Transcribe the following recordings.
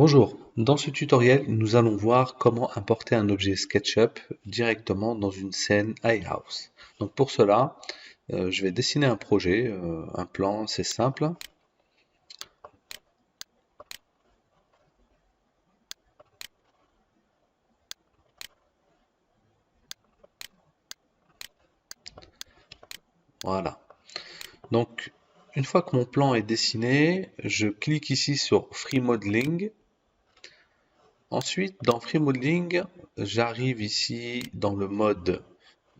Bonjour, dans ce tutoriel, nous allons voir comment importer un objet SketchUp directement dans une scène iHouse. Donc pour cela, je vais dessiner un projet, un plan, c'est simple. Voilà. Donc une fois que mon plan est dessiné, je clique ici sur Free Modeling. Ensuite, dans Free Modeling, j'arrive ici dans le mode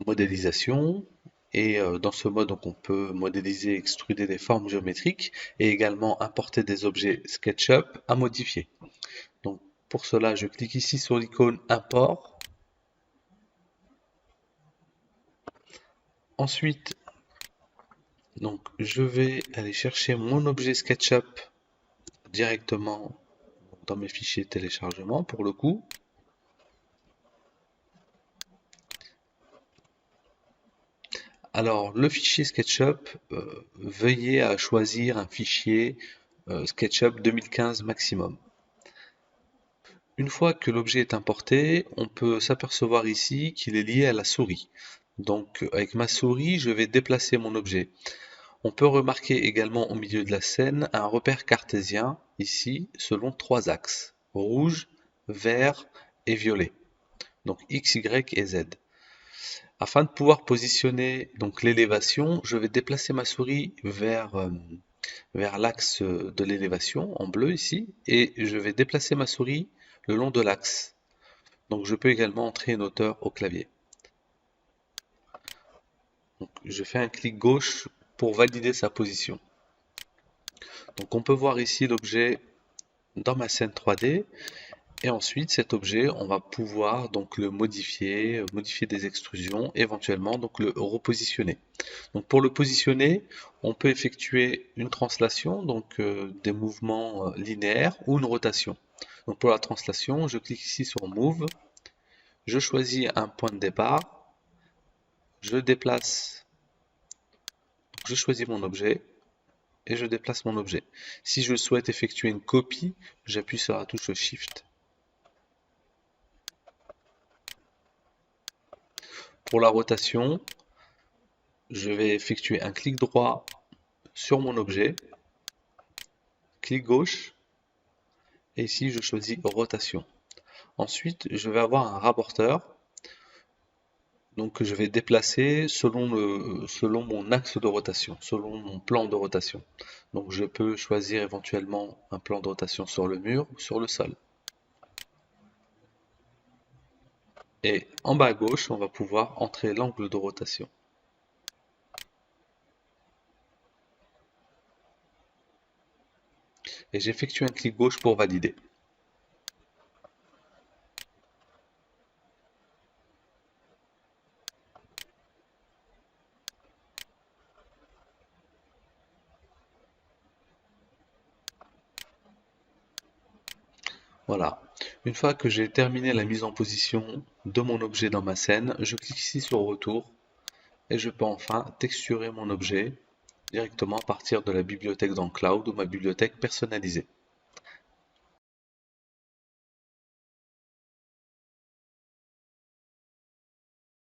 modélisation. Et dans ce mode, donc, on peut modéliser, extruder des formes géométriques et également importer des objets SketchUp à modifier. Donc pour cela, je clique ici sur l'icône Import. Ensuite, donc, je vais aller chercher mon objet SketchUp directement dans mes fichiers téléchargement pour le coup. Alors, le fichier SketchUp, veuillez à choisir un fichier SketchUp 2015 maximum. Une fois que l'objet est importé, on peut s'apercevoir ici qu'il est lié à la souris. Donc, avec ma souris, je vais déplacer mon objet. On peut remarquer également au milieu de la scène un repère cartésien, ici, selon trois axes, rouge, vert et violet. Donc X, Y et Z. Afin de pouvoir positionner donc l'élévation, je vais déplacer ma souris vers l'axe de l'élévation en bleu ici et je vais déplacer ma souris le long de l'axe. Donc je peux également entrer une hauteur au clavier. Donc, je fais un clic gauche pour valider sa position. Donc on peut voir ici l'objet dans ma scène 3D. Et ensuite, cet objet, on va pouvoir donc le modifier, modifier des extrusions, éventuellement donc le repositionner. Donc pour le positionner, on peut effectuer une translation, donc des mouvements linéaires ou une rotation. Donc pour la translation, je clique ici sur Move, je choisis un point de départ, je déplace, je choisis mon objet et je déplace mon objet. Si je souhaite effectuer une copie, j'appuie sur la touche Shift. Pour la rotation, je vais effectuer un clic droit sur mon objet, clic gauche, et ici je choisis rotation. Ensuite, je vais avoir un rapporteur, donc que je vais déplacer selon mon axe de rotation, selon mon plan de rotation. Donc je peux choisir éventuellement un plan de rotation sur le mur ou sur le sol. Et en bas à gauche, on va pouvoir entrer l'angle de rotation. Et j'effectue un clic gauche pour valider. Voilà. Une fois que j'ai terminé la mise en position de mon objet dans ma scène, je clique ici sur Retour et je peux enfin texturer mon objet directement à partir de la bibliothèque dans Cloud ou ma bibliothèque personnalisée.